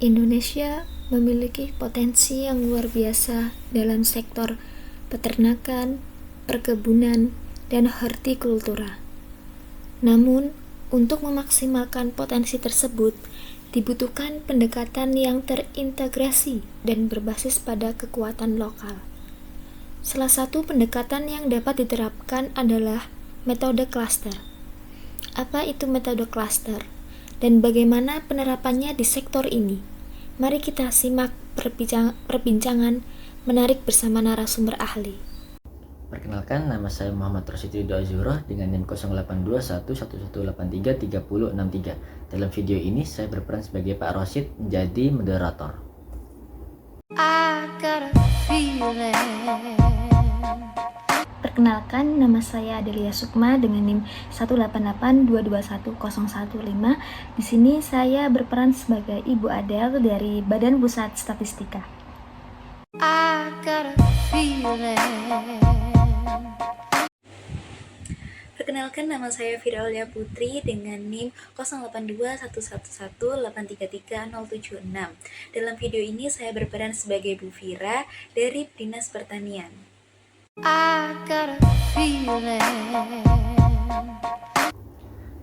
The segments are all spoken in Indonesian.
Indonesia memiliki potensi yang luar biasa dalam sektor peternakan, perkebunan, dan hortikultura. Namun, untuk memaksimalkan potensi tersebut, dibutuhkan pendekatan yang terintegrasi dan berbasis pada kekuatan lokal. Salah satu pendekatan yang dapat diterapkan adalah metode klaster. Apa itu metode klaster? Dan bagaimana penerapannya di sektor ini? Mari kita simak perbincangan menarik bersama narasumber ahli. Perkenalkan, nama saya Muhammad Rosyid Ridho Azura dengan NIM 082111833063. Dalam video ini saya berperan sebagai Pak Rosyid menjadi moderator. Perkenalkan, nama saya Adelia Sukma dengan NIM 188221015. Di sini saya berperan sebagai Ibu Adel dari Badan Pusat Statistika. Perkenalkan, nama saya Firaulia Putri dengan NIM 082111833076. Dalam video ini saya berperan sebagai Bu Fira dari Dinas Pertanian.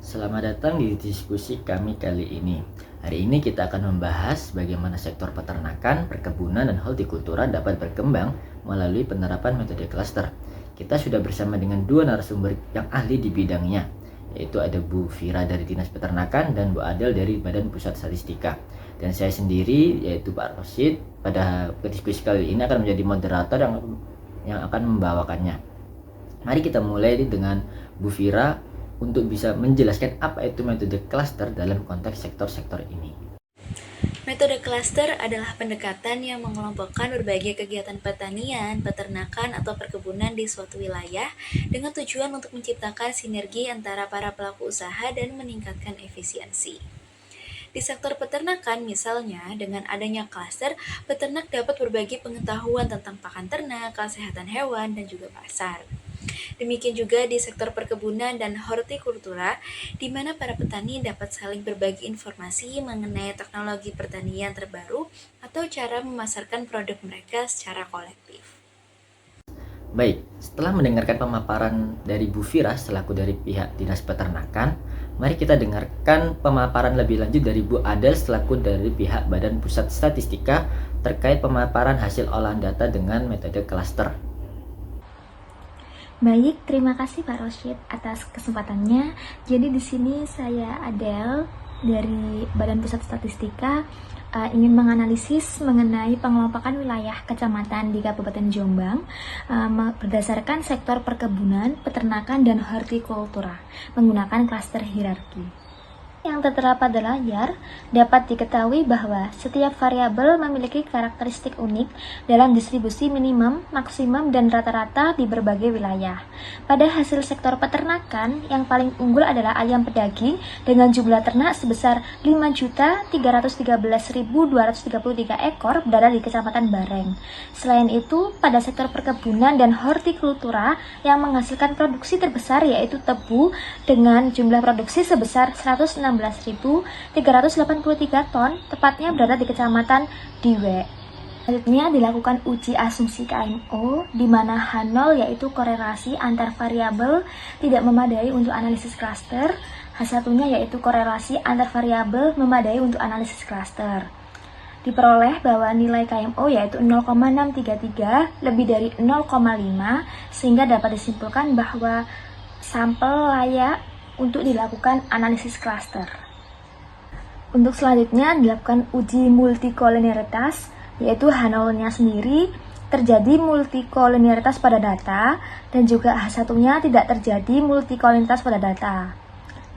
Selamat datang di diskusi kami kali ini. Hari ini kita akan membahas bagaimana sektor peternakan, perkebunan, dan hortikultura dapat berkembang melalui penerapan metode klaster. Kita sudah bersama dengan dua narasumber yang ahli di bidangnya, yaitu ada Bu Fira dari Dinas Peternakan dan Bu Adel dari Badan Pusat Statistika. Dan saya sendiri, yaitu Pak Rosyid, pada diskusi kali ini akan menjadi moderator yang akan membawakannya. Mari kita mulai dengan Bu Fira untuk bisa menjelaskan apa itu metode klaster dalam konteks sektor-sektor ini. Metode klaster adalah pendekatan yang mengelompokkan berbagai kegiatan pertanian, peternakan, atau perkebunan di suatu wilayah dengan tujuan untuk menciptakan sinergi antara para pelaku usaha dan meningkatkan efisiensi. Di sektor peternakan misalnya, dengan adanya klaster, peternak dapat berbagi pengetahuan tentang pakan ternak, kesehatan hewan, dan juga pasar. Demikian juga di sektor perkebunan dan hortikultura, di mana para petani dapat saling berbagi informasi mengenai teknologi pertanian terbaru atau cara memasarkan produk mereka secara kolektif. Baik, setelah mendengarkan pemaparan dari Bu Fira selaku dari pihak Dinas Peternakan, mari kita dengarkan pemaparan lebih lanjut dari Bu Adel selaku dari pihak Badan Pusat Statistika terkait pemaparan hasil olahan data dengan metode klaster. Baik, terima kasih Pak Rosyid atas kesempatannya. Jadi di sini saya Adel dari Badan Pusat Statistika ingin menganalisis mengenai pengelompokan wilayah kecamatan di Kabupaten Jombang berdasarkan sektor perkebunan, peternakan, dan hortikultura menggunakan klaster hierarki. Yang tertera pada layar dapat diketahui bahwa setiap variabel memiliki karakteristik unik dalam distribusi minimum, maksimum, dan rata-rata di berbagai wilayah. Pada hasil sektor peternakan, yang paling unggul adalah ayam pedaging dengan jumlah ternak sebesar 5.313.233 ekor berada di Kecamatan Bareng. Selain itu, pada sektor perkebunan dan hortikultura yang menghasilkan produksi terbesar yaitu tebu dengan jumlah produksi sebesar 116.383 ton, tepatnya berada di Kecamatan Diwe. Selanjutnya dilakukan uji asumsi KMO, di mana H0 yaitu korelasi antar variabel tidak memadai untuk analisis klaster, H1-nya yaitu korelasi antar variabel memadai untuk analisis klaster. Diperoleh bahwa nilai KMO yaitu 0,633 lebih dari 0,5, sehingga dapat disimpulkan bahwa sampel layak untuk dilakukan analisis klaster. Untuk selanjutnya dilakukan uji multikolinearitas, yaitu H0-nya sendiri terjadi multikolinearitas pada data dan juga H1-nya tidak terjadi multikolinearitas pada data.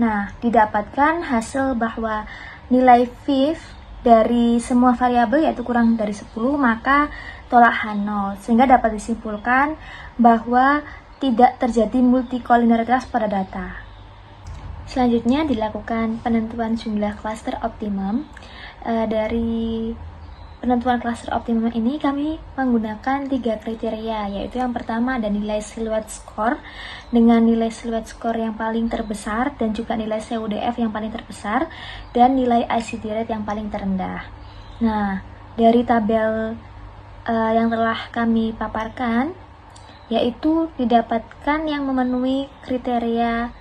Nah, didapatkan hasil bahwa nilai VIF dari semua variabel yaitu kurang dari 10, maka tolak H0, sehingga dapat disimpulkan bahwa tidak terjadi multikolinearitas pada data. Selanjutnya dilakukan penentuan jumlah klaster optimum. Dari penentuan klaster optimum ini kami menggunakan 3 kriteria, yaitu yang pertama ada nilai silhouette score dengan nilai silhouette score yang paling terbesar dan juga nilai CUDF yang paling terbesar dan nilai ICD rate yang paling terendah. Nah, dari tabel yang telah kami paparkan, yaitu didapatkan yang memenuhi kriteria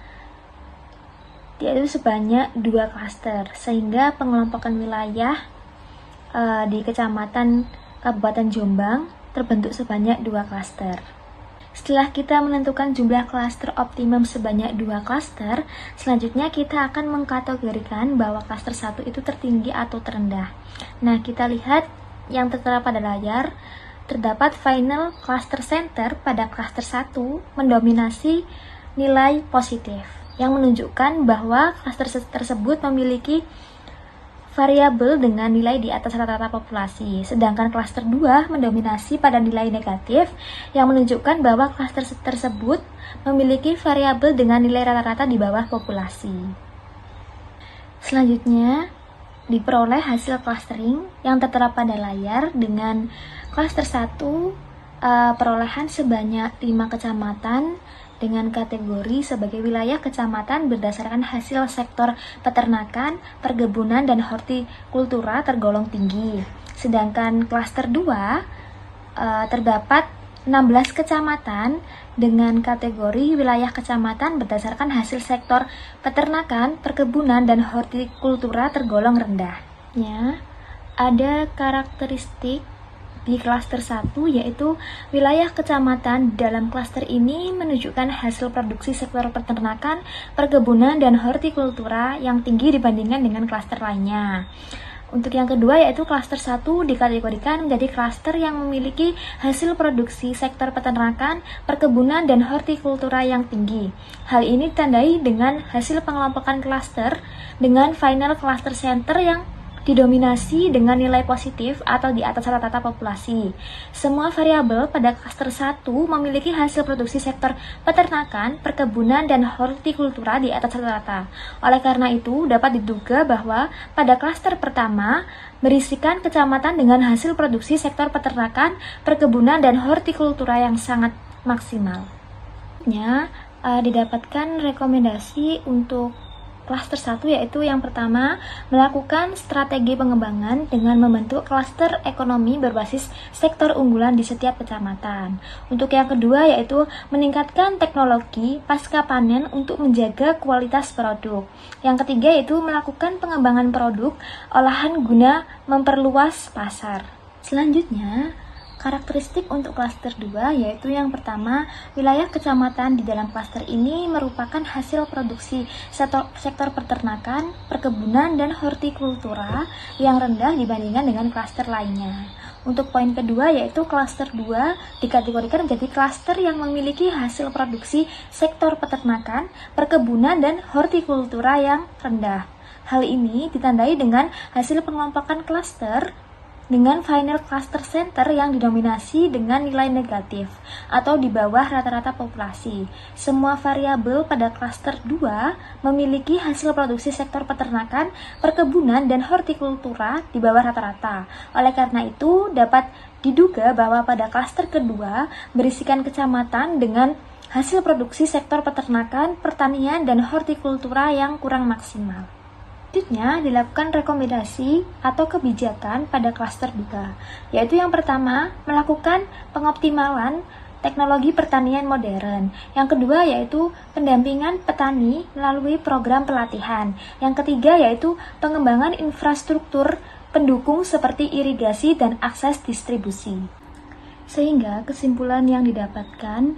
yaitu sebanyak 2 klaster, sehingga pengelompokan wilayah di Kecamatan Kabupaten Jombang terbentuk sebanyak 2 klaster. Setelah kita menentukan jumlah klaster optimum sebanyak 2 klaster, selanjutnya kita akan mengkategorikan bahwa klaster 1 itu tertinggi atau terendah. Nah, kita lihat yang tertera pada layar, terdapat final cluster center pada klaster 1 mendominasi nilai positif, yang menunjukkan bahwa klaster tersebut memiliki variabel dengan nilai di atas rata-rata populasi, sedangkan klaster 2 mendominasi pada nilai negatif, yang menunjukkan bahwa klaster tersebut memiliki variabel dengan nilai rata-rata di bawah populasi. Selanjutnya, diperoleh hasil clustering yang tertera pada layar dengan klaster 1 perolehan sebanyak 5 kecamatan dengan kategori sebagai wilayah kecamatan berdasarkan hasil sektor peternakan, perkebunan, dan hortikultura tergolong tinggi. Sedangkan klaster 2 terdapat 16 kecamatan dengan kategori wilayah kecamatan berdasarkan hasil sektor peternakan, perkebunan, dan hortikultura tergolong rendah. Ya, ada karakteristik di klaster 1 yaitu wilayah kecamatan dalam klaster ini menunjukkan hasil produksi sektor peternakan, perkebunan, dan hortikultura yang tinggi dibandingkan dengan klaster lainnya. Untuk yang kedua yaitu klaster 1 dikategorikan menjadi klaster yang memiliki hasil produksi sektor peternakan, perkebunan, dan hortikultura yang tinggi. Hal ini ditandai dengan hasil pengelompokan klaster dengan final cluster center yang didominasi dengan nilai positif atau di atas rata-rata populasi. Semua variabel pada klaster 1 memiliki hasil produksi sektor peternakan, perkebunan, dan hortikultura di atas rata-rata. Oleh karena itu, dapat diduga bahwa pada klaster pertama berisikan kecamatan dengan hasil produksi sektor peternakan, perkebunan, dan hortikultura yang sangat maksimal. Didapatkan rekomendasi untuk klaster 1 yaitu yang pertama, melakukan strategi pengembangan dengan membentuk klaster ekonomi berbasis sektor unggulan di setiap kecamatan. Untuk yang kedua yaitu meningkatkan teknologi pasca panen untuk menjaga kualitas produk. Yang ketiga yaitu melakukan pengembangan produk olahan guna memperluas pasar. Selanjutnya, karakteristik untuk klaster 2 yaitu yang pertama, wilayah kecamatan di dalam klaster ini merupakan hasil produksi sektor peternakan, perkebunan, dan hortikultura yang rendah dibandingkan dengan klaster lainnya. Untuk poin kedua yaitu klaster 2 dikategorikan menjadi klaster yang memiliki hasil produksi sektor peternakan, perkebunan, dan hortikultura yang rendah. Hal ini ditandai dengan hasil pengelompokan klaster dengan final cluster center yang didominasi dengan nilai negatif atau di bawah rata-rata populasi. Semua variabel pada klaster 2 memiliki hasil produksi sektor peternakan, perkebunan, dan hortikultura di bawah rata-rata. Oleh karena itu, dapat diduga bahwa pada klaster kedua berisikan kecamatan dengan hasil produksi sektor peternakan, pertanian, dan hortikultura yang kurang maksimal. Selanjutnya, dilakukan rekomendasi atau kebijakan pada klaster 2, yaitu yang pertama, melakukan pengoptimalan teknologi pertanian modern. Yang kedua yaitu pendampingan petani melalui program pelatihan. Yang ketiga yaitu pengembangan infrastruktur pendukung seperti irigasi dan akses distribusi. Sehingga kesimpulan yang didapatkan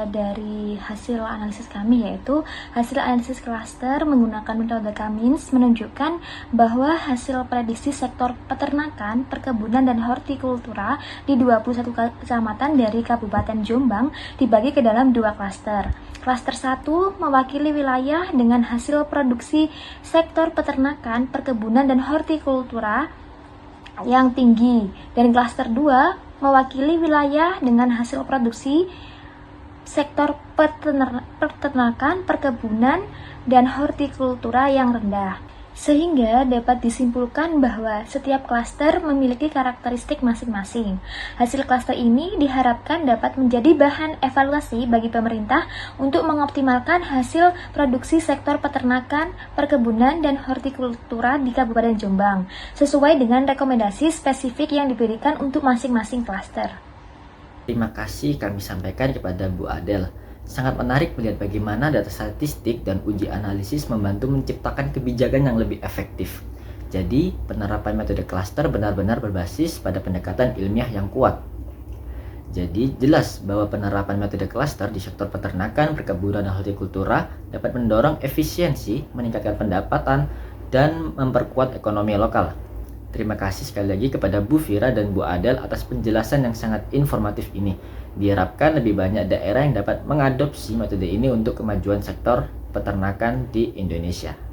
dari hasil analisis kami yaitu hasil analisis klaster menggunakan metode Cummins menunjukkan bahwa hasil prediksi sektor peternakan, perkebunan, dan hortikultura di 21 kecamatan dari Kabupaten Jombang dibagi ke dalam 2 klaster. Klaster 1 mewakili wilayah dengan hasil produksi sektor peternakan, perkebunan, dan hortikultura yang tinggi, dan klaster 2 mewakili wilayah dengan hasil produksi sektor peternakan, perkebunan, dan hortikultura yang rendah. Sehingga dapat disimpulkan bahwa setiap klaster memiliki karakteristik masing-masing. Hasil klaster ini diharapkan dapat menjadi bahan evaluasi bagi pemerintah untuk mengoptimalkan hasil produksi sektor peternakan, perkebunan, dan hortikultura di Kabupaten Jombang, sesuai dengan rekomendasi spesifik yang diberikan untuk masing-masing klaster. Terima kasih kami sampaikan kepada Bu Adel. Sangat menarik melihat bagaimana data statistik dan uji analisis membantu menciptakan kebijakan yang lebih efektif. Jadi, penerapan metode klaster benar-benar berbasis pada pendekatan ilmiah yang kuat. Jadi, jelas bahwa penerapan metode klaster di sektor peternakan, perkebunan, dan hortikultura dapat mendorong efisiensi, meningkatkan pendapatan, dan memperkuat ekonomi lokal. Terima kasih sekali lagi kepada Bu Fira dan Bu Adel atas penjelasan yang sangat informatif ini. Diharapkan lebih banyak daerah yang dapat mengadopsi metode ini untuk kemajuan sektor peternakan di Indonesia.